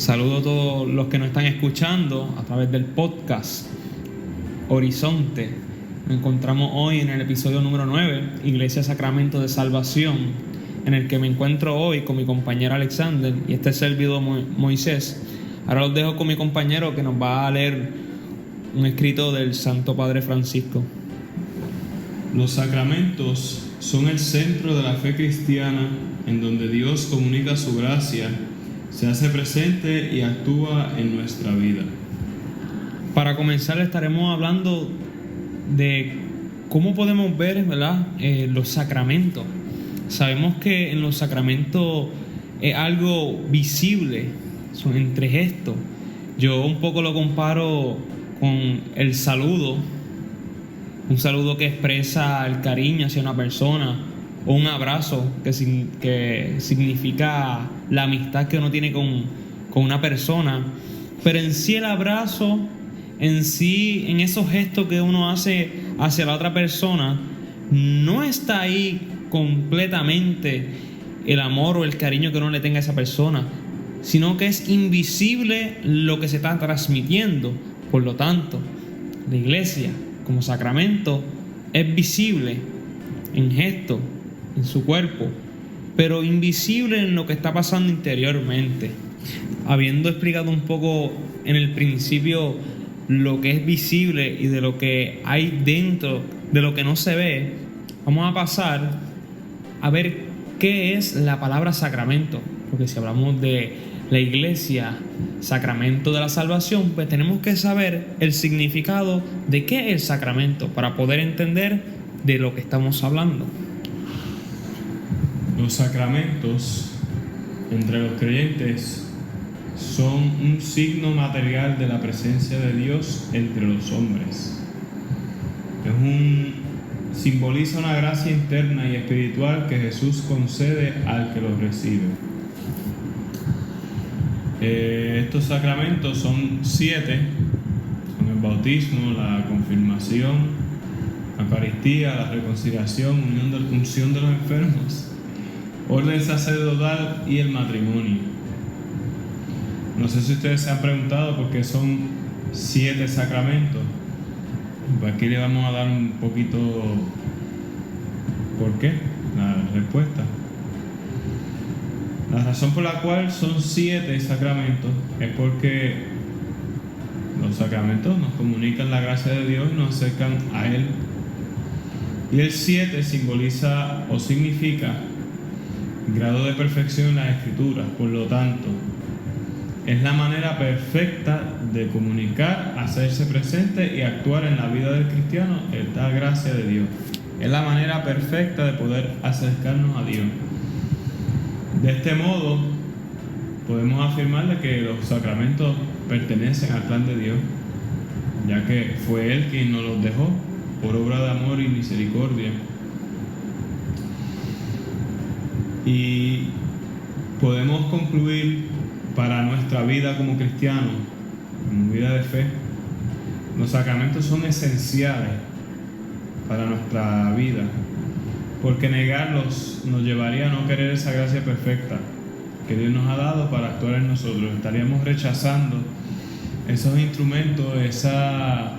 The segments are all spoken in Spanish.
Saludo a todos los que nos están escuchando a través del podcast Horizonte. Nos encontramos hoy en el episodio número 9, Iglesia Sacramento de Salvación, en el que me encuentro hoy con mi compañero Alexander y este servidor Moisés. Ahora los dejo con mi compañero que nos va a leer un escrito del Santo Padre Francisco. Los sacramentos son el centro de la fe cristiana, en donde Dios comunica su gracia, se hace presente y actúa en nuestra vida. Para comenzar estaremos hablando de cómo podemos ver, ¿verdad?, los sacramentos. Sabemos que en los sacramentos es algo visible, son entre gestos. Yo un poco lo comparo con el saludo, un saludo que expresa el cariño hacia una persona, o un abrazo que significa la amistad que uno tiene con una persona. Pero en sí el abrazo, en sí, en esos gestos que uno hace hacia la otra persona, no está ahí completamente el amor o el cariño que uno le tenga a esa persona, sino que es invisible lo que se está transmitiendo. Por lo tanto, la iglesia como sacramento es visible en gesto, en su cuerpo, pero invisible en lo que está pasando interiormente. Habiendo explicado un poco en el principio lo que es visible y de lo que hay dentro de lo que no se ve, vamos a pasar a ver qué es la palabra sacramento. Porque si hablamos de la iglesia, sacramento de la salvación, pues tenemos que saber el significado de qué es el sacramento para poder entender de lo que estamos hablando. Los sacramentos entre los creyentes son un signo material de la presencia de Dios entre los hombres. Simboliza una gracia interna y espiritual que Jesús concede al que los recibe. Estos sacramentos son 7, son el bautismo, la confirmación, la Eucaristía, la reconciliación, unción de los enfermos, orden sacerdotal y el matrimonio. No sé si ustedes se han preguntado por qué son 7 sacramentos. Pues aquí le vamos a dar un poquito por qué, la respuesta. La razón por la cual son 7 sacramentos es porque los sacramentos nos comunican la gracia de Dios y nos acercan a Él. Y el 7 simboliza o significa grado de perfección en las Escrituras. Por lo tanto, es la manera perfecta de comunicar, hacerse presente y actuar en la vida del cristiano esta gracia de Dios. Es la manera perfecta de poder acercarnos a Dios. De este modo, podemos afirmarle que los sacramentos pertenecen al plan de Dios, ya que fue Él quien nos los dejó por obra de amor y misericordia. Y podemos concluir para nuestra vida como cristianos, como vida de fe, los sacramentos son esenciales para nuestra vida, porque negarlos nos llevaría a no querer esa gracia perfecta que Dios nos ha dado para actuar en nosotros. Estaríamos rechazando esos instrumentos, esas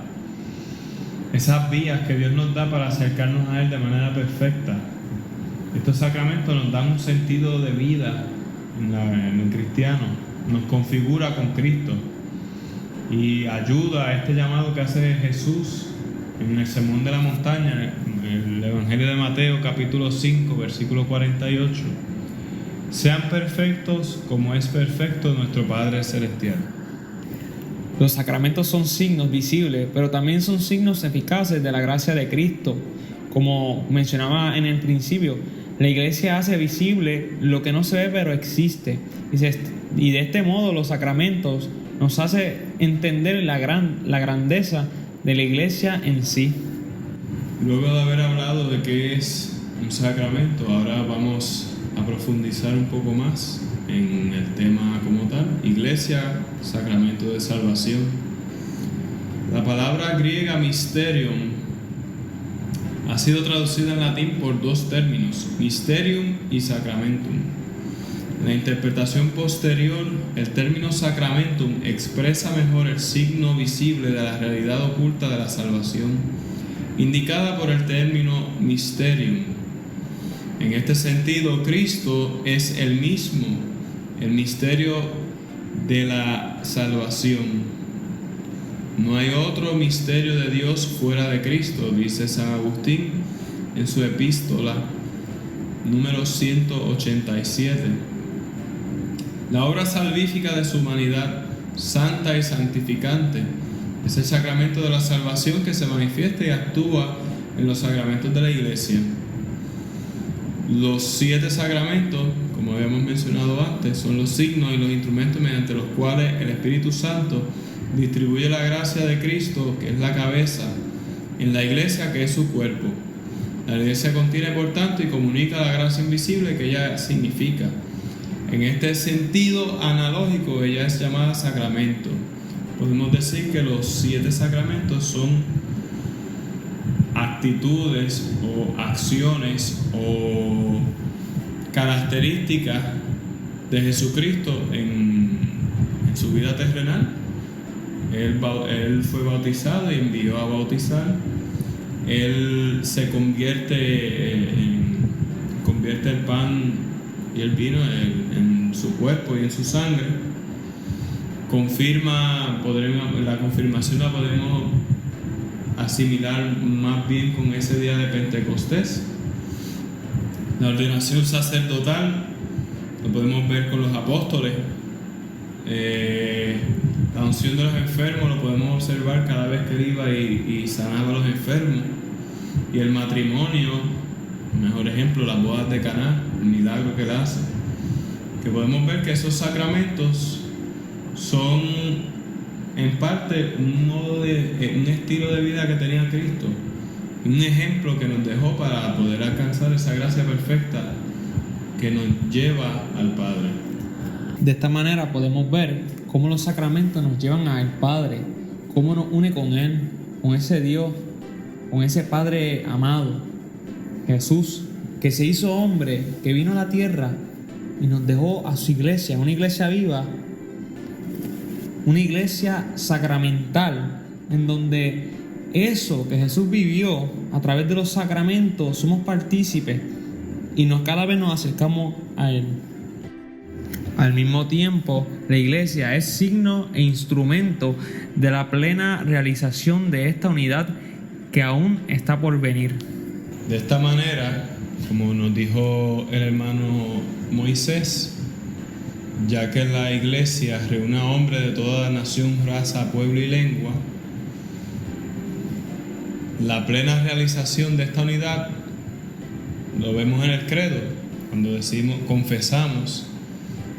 vías que Dios nos da para acercarnos a Él de manera perfecta. Estos sacramentos nos dan un sentido de vida en el cristiano, nos configura con Cristo y ayuda a este llamado que hace Jesús en el Sermón de la Montaña, en el Evangelio de Mateo, capítulo 5, versículo 48. Sean perfectos como es perfecto nuestro Padre Celestial. Los sacramentos son signos visibles, pero también son signos eficaces de la gracia de Cristo. Como mencionaba en el principio, la iglesia hace visible lo que no se ve pero existe. Y de este modo los sacramentos nos hace entender la grandeza de la iglesia en sí. Luego de haber hablado de qué es un sacramento, ahora vamos a profundizar un poco más en el tema como tal. Iglesia, sacramento de salvación. La palabra griega mysterium ha sido traducida en latín por 2 términos, mysterium y sacramentum. En la interpretación posterior, el término sacramentum expresa mejor el signo visible de la realidad oculta de la salvación, indicada por el término mysterium. En este sentido, Cristo es el mismo, el misterio de la salvación. No hay otro misterio de Dios fuera de Cristo, dice San Agustín en su epístola número 187. La obra salvífica de su humanidad, santa y santificante, es el sacramento de la salvación que se manifiesta y actúa en los sacramentos de la Iglesia. Los 7 sacramentos, como habíamos mencionado antes, son los signos y los instrumentos mediante los cuales el Espíritu Santo distribuye la gracia de Cristo, que es la cabeza, en la Iglesia, que es su cuerpo. La Iglesia contiene, por tanto, y comunica la gracia invisible que ella significa. En este sentido analógico, ella es llamada sacramento. Podemos decir que los 7 sacramentos son actitudes o acciones o características de Jesucristo en su vida terrenal. Él fue bautizado y envió a bautizar. Él se convierte el pan y el vino en su cuerpo y en su sangre. La confirmación la podemos asimilar más bien con ese día de Pentecostés. La ordenación sacerdotal lo podemos ver con los apóstoles. La unción de los enfermos lo podemos observar cada vez que él iba y sanaba a los enfermos. Y el matrimonio, mejor ejemplo, las bodas de Caná, el milagro que él hace. Que podemos ver que esos sacramentos son en parte un estilo de vida que tenía Cristo, un ejemplo que nos dejó para poder alcanzar esa gracia perfecta que nos lleva al Padre. De esta manera podemos ver cómo los sacramentos nos llevan al Padre, cómo nos une con Él, con ese Dios, con ese Padre amado, Jesús, que se hizo hombre, que vino a la tierra y nos dejó a su iglesia, una iglesia viva, una iglesia sacramental, en donde eso que Jesús vivió a través de los sacramentos somos partícipes y cada vez nos acercamos a Él. Al mismo tiempo, la iglesia es signo e instrumento de la plena realización de esta unidad que aún está por venir. De esta manera, como nos dijo el hermano Moisés, ya que la iglesia reúne a hombres de toda nación, raza, pueblo y lengua, la plena realización de esta unidad lo vemos en el credo, cuando confesamos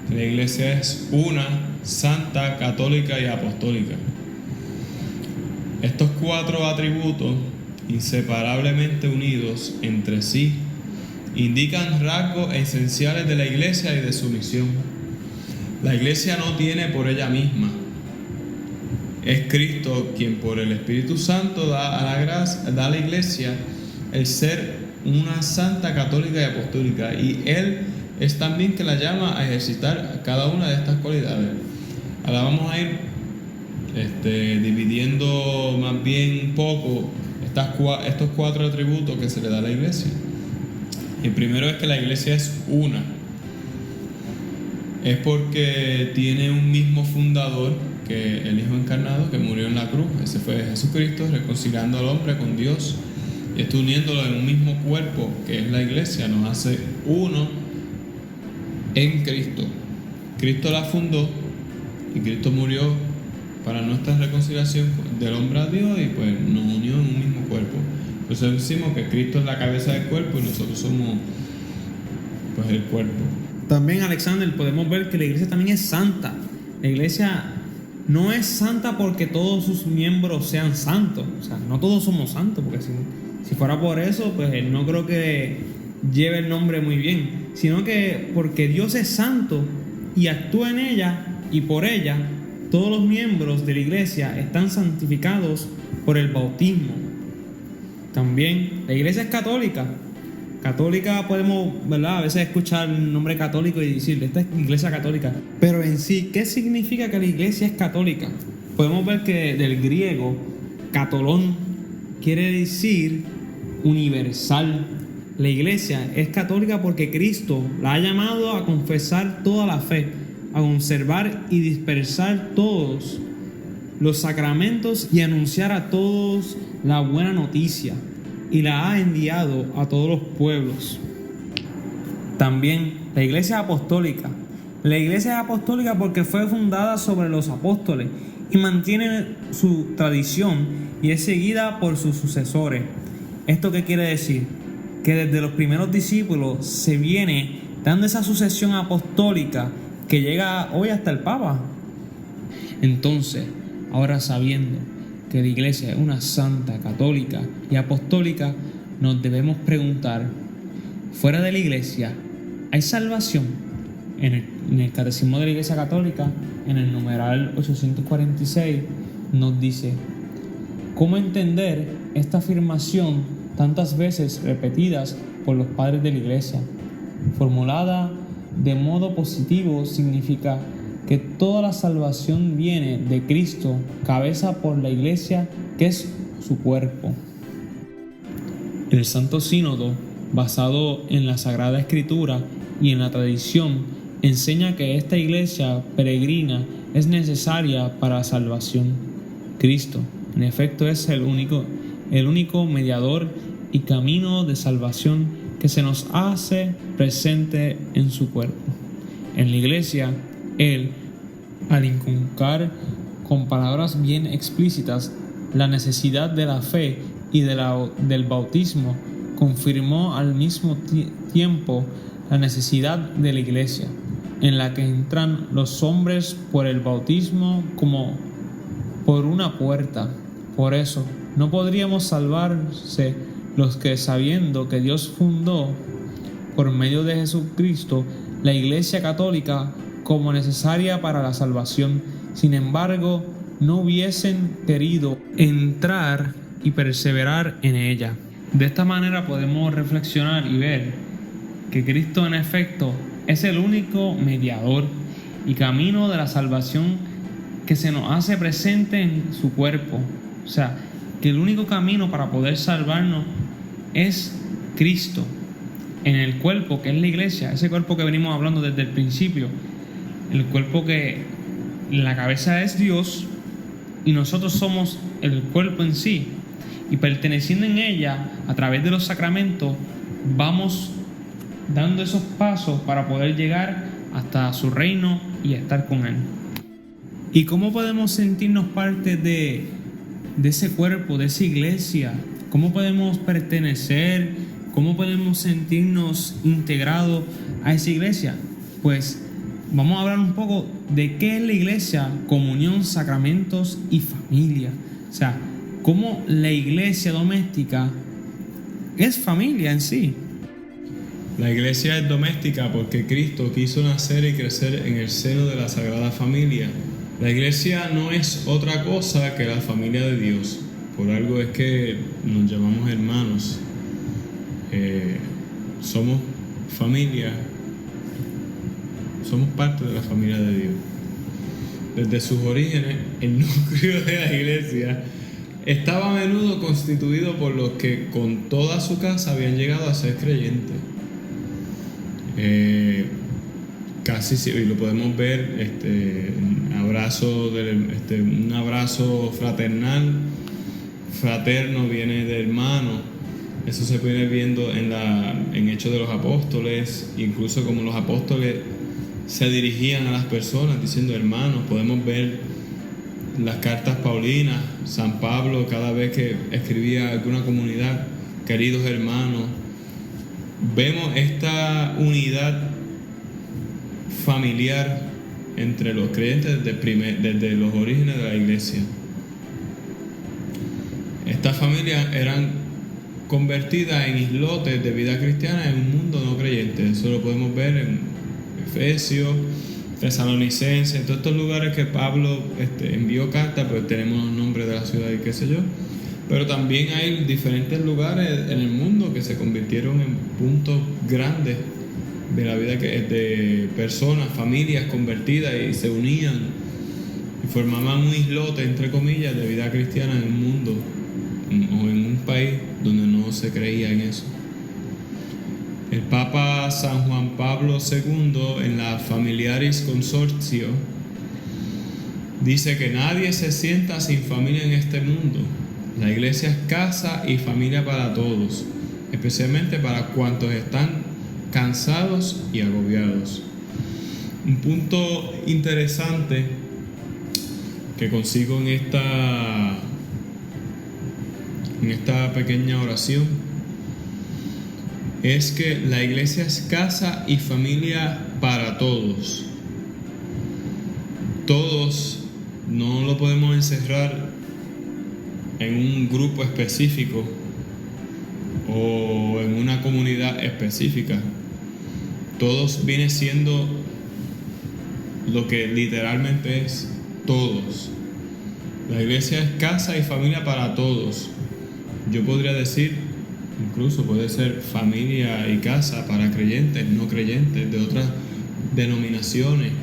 que la iglesia es una, santa, católica y apostólica. Estos 4 atributos, inseparablemente unidos entre sí, indican rasgos esenciales de la iglesia y de su misión. La iglesia no tiene por ella misma. Es Cristo quien por el Espíritu Santo da a la iglesia el ser una santa, católica y apostólica, y Él es también que la llama a ejercitar cada una de estas cualidades. Ahora vamos a ir dividiendo más bien un poco estos 4 atributos que se le da a la iglesia. El primero es que la iglesia es una. Es porque tiene un mismo fundador, que el Hijo encarnado, que murió en la cruz. Ese fue Jesucristo, reconciliando al hombre con Dios y está uniéndolo en un mismo cuerpo, que es la iglesia. Nos hace uno en Cristo. Cristo la fundó y Cristo murió para nuestra reconciliación del hombre a Dios, y pues nos unió en un mismo cuerpo. Por eso decimos que Cristo es la cabeza del cuerpo y nosotros somos pues el cuerpo. También, Alexander, podemos ver que la iglesia también es santa. La iglesia no es santa porque todos sus miembros sean santos. O sea, no todos somos santos, porque si fuera por eso, pues no creo que lleve el nombre muy bien. Sino que porque Dios es santo y actúa en ella y por ella, todos los miembros de la iglesia están santificados por el bautismo. También la iglesia es católica Católica podemos, ¿verdad?, a veces escuchar el nombre católico y decir, esta es iglesia católica. Pero en sí, ¿qué significa que la iglesia es católica? Podemos ver que del griego, catolón, quiere decir universal. La iglesia es católica porque Cristo la ha llamado a confesar toda la fe, a conservar y dispersar todos los sacramentos y anunciar a todos la buena noticia, y la ha enviado a todos los pueblos. También la iglesia es apostólica. La iglesia es apostólica porque fue fundada sobre los apóstoles y mantiene su tradición y es seguida por sus sucesores. ¿Esto qué quiere decir? Que desde los primeros discípulos se viene dando esa sucesión apostólica que llega hoy hasta el Papa. Entonces, ahora sabiendo que la iglesia es una santa, católica y apostólica, nos debemos preguntar, ¿fuera de la iglesia hay salvación? En el Catecismo de la Iglesia Católica, en el numeral 846, nos dice: ¿cómo entender esta afirmación tantas veces repetidas por los padres de la iglesia? Formulada de modo positivo significa que toda la salvación viene de Cristo, cabeza por la iglesia, que es su cuerpo. El Santo Sínodo, basado en la Sagrada Escritura y en la tradición, enseña que esta iglesia peregrina es necesaria para la salvación. Cristo, en efecto, es el único mediador y camino de salvación que se nos hace presente en su cuerpo. En la iglesia, Él, al inculcar con palabras bien explícitas la necesidad de la fe y del bautismo, confirmó al mismo tiempo la necesidad de la iglesia, en la que entran los hombres por el bautismo como por una puerta. Por eso, no podríamos salvarse los que, sabiendo que Dios fundó por medio de Jesucristo la Iglesia Católica como necesaria para la salvación, sin embargo, no hubiesen querido entrar y perseverar en ella. De esta manera podemos reflexionar y ver que Cristo, en efecto, es el único mediador y camino de la salvación que se nos hace presente en su cuerpo. O sea, que el único camino para poder salvarnos es Cristo en el cuerpo, que es la iglesia, ese cuerpo que venimos hablando desde el principio, el cuerpo que la cabeza es Dios y nosotros somos el cuerpo en sí, y perteneciendo en ella a través de los sacramentos vamos dando esos pasos para poder llegar hasta su reino y estar con Él. ¿Y cómo podemos sentirnos parte de ese cuerpo, de esa iglesia? ¿Cómo podemos pertenecer? ¿Cómo podemos sentirnos integrados a esa iglesia? Pues vamos a hablar un poco de qué es la iglesia, comunión, sacramentos y familia. O sea, cómo la iglesia doméstica es familia en sí. La iglesia es doméstica porque Cristo quiso nacer y crecer en el seno de la Sagrada Familia. La iglesia no es otra cosa que la familia de Dios. Por algo es que nos llamamos hermanos. Somos familia. Somos parte de la familia de Dios. Desde sus orígenes, el núcleo de la iglesia estaba a menudo constituido por los que con toda su casa habían llegado a ser creyentes. Casi, y lo podemos ver, un abrazo fraterno viene de hermano. Eso se viene viendo en Hechos de los Apóstoles, incluso como los apóstoles se dirigían a las personas diciendo hermanos. Podemos ver las cartas paulinas, San Pablo cada vez que escribía a alguna comunidad, queridos hermanos. Vemos esta unidad familiar entre los creyentes desde los orígenes de la iglesia. Estas familias eran convertidas en islotes de vida cristiana en un mundo no creyente. Eso lo podemos ver en Efesios, Tesalonicenses, en todos estos lugares que Pablo envió cartas, pues tenemos los nombres de la ciudad y qué sé yo. Pero también hay diferentes lugares en el mundo que se convirtieron en puntos grandes de la vida de personas, familias convertidas, y se unían y formaban un islote, entre comillas, de vida cristiana en el mundo o en un país donde no se creía en eso. El Papa San Juan Pablo II, en la Familiaris Consortio, dice que nadie se sienta sin familia en este mundo. La iglesia es casa y familia para todos, especialmente para cuantos están cansados y agobiados. Un punto interesante que consigo en esta pequeña oración es que la iglesia es casa y familia para todos. Todos no lo podemos encerrar en un grupo específico o en una comunidad específica. Todos viene siendo lo que literalmente es todos. La iglesia es casa y familia para todos. Yo podría decir, incluso puede ser familia y casa para creyentes, no creyentes, de otras denominaciones.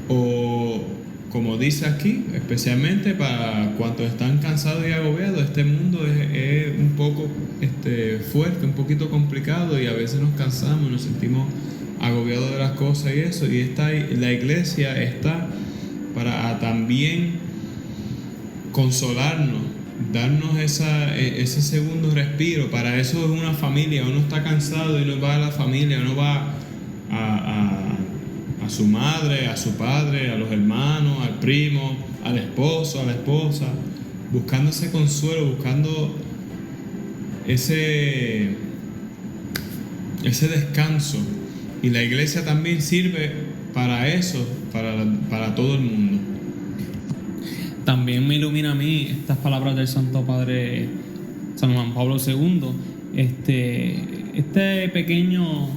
O, como dice aquí, especialmente para cuantos están cansados y agobiados. Este mundo es un poco fuerte, un poquito complicado, y a veces nos cansamos, nos sentimos agobiados de las cosas y eso. Y la iglesia está para también consolarnos, darnos ese segundo respiro. Para eso es una familia. Uno está cansado y no va a la familia, uno va a su madre, a su padre, a los hermanos, al primo, al esposo, a la esposa, buscando ese consuelo, buscando ese descanso. Y la iglesia también sirve para eso, para todo el mundo. También me ilumina a mí estas palabras del Santo Padre San Juan Pablo II. Este pequeño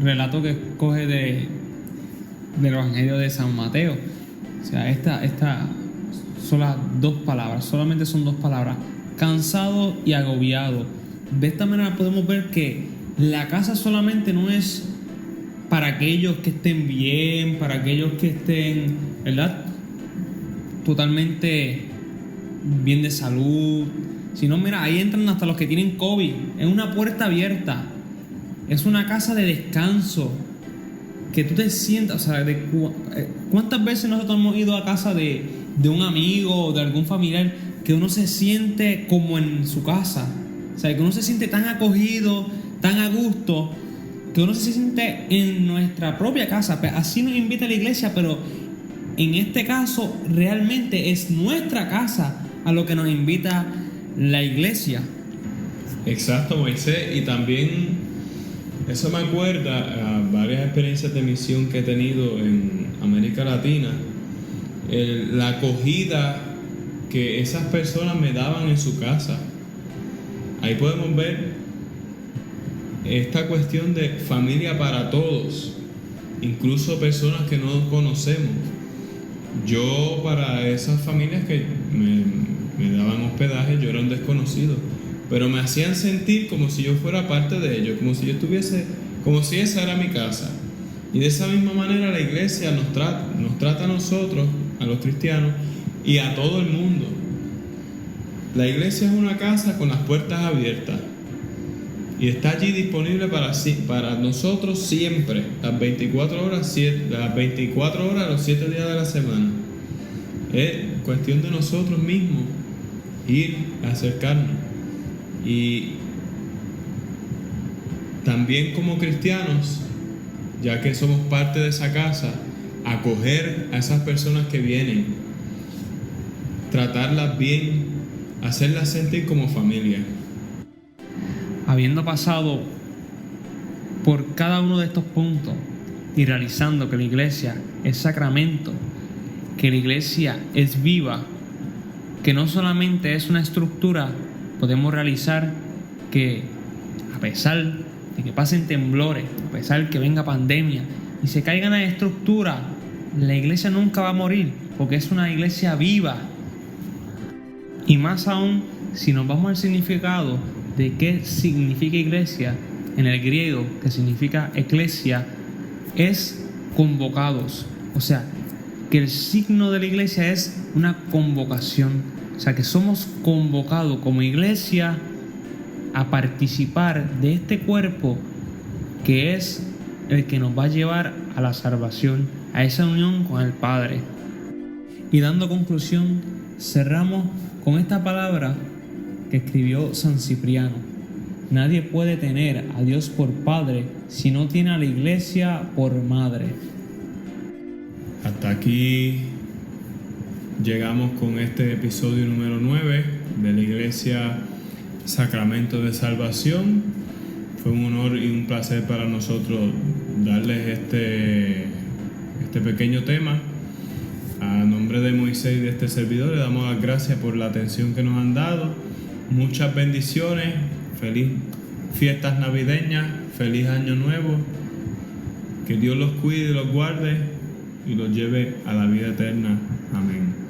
relato que escoge del Evangelio de San Mateo. O sea, esta son las dos palabras, solamente son dos palabras: cansado y agobiado. De esta manera podemos ver que la casa solamente no es para aquellos que estén bien, para aquellos que estén, ¿verdad?, totalmente bien de salud, sino, mira, ahí entran hasta los que tienen COVID. Es una puerta abierta, es una casa de descanso, que tú te sientas, o sea, ¿cuántas veces nosotros hemos ido a casa de un amigo o de algún familiar que uno se siente como en su casa? O sea, que uno se siente tan acogido, tan a gusto, que uno se siente en nuestra propia casa. Así nos invita la iglesia, pero en este caso realmente es nuestra casa a lo que nos invita la iglesia. Exacto, Moisés. Y también eso me acuerda a varias experiencias de misión que he tenido en América Latina, la acogida que esas personas me daban en su casa. Ahí podemos ver esta cuestión de familia para todos, incluso personas que no conocemos. Yo, para esas familias que me daban hospedaje, yo era un desconocido, pero me hacían sentir como si yo fuera parte de ellos, como si yo estuviese, como si esa era mi casa. Y de esa misma manera la iglesia nos trata a nosotros, a los cristianos, y a todo el mundo. La iglesia es una casa con las puertas abiertas y está allí disponible para nosotros siempre, las 24 horas, los 7 días de la semana. Es cuestión de nosotros mismos ir a acercarnos. Y también, como cristianos, ya que somos parte de esa casa, acoger a esas personas que vienen, tratarlas bien, hacerlas sentir como familia. Habiendo pasado por cada uno de estos puntos y realizando que la iglesia es sacramento, que la iglesia es viva, que no solamente es una estructura, podemos realizar que, a pesar de que pasen temblores, a pesar de que venga pandemia y se caigan las estructuras, la iglesia nunca va a morir, porque es una iglesia viva. Y más aún, si nos vamos al significado de qué significa iglesia, en el griego, que significa eclesia, es convocados. O sea, que el signo de la iglesia es una convocación. O sea, que somos convocados como iglesia a participar de este cuerpo que es el que nos va a llevar a la salvación, a esa unión con el Padre. Y dando conclusión, cerramos con esta palabra que escribió San Cipriano: nadie puede tener a Dios por Padre si no tiene a la iglesia por Madre. Hasta aquí llegamos con este episodio número 9 de la Iglesia Sacramento de Salvación. Fue un honor y un placer para nosotros darles este pequeño tema. A nombre de Moisés y de este servidor, le damos las gracias por la atención que nos han dado. Muchas bendiciones. Feliz fiestas navideñas. Feliz año nuevo. Que Dios los cuide y los guarde y los lleve a la vida eterna. Amén.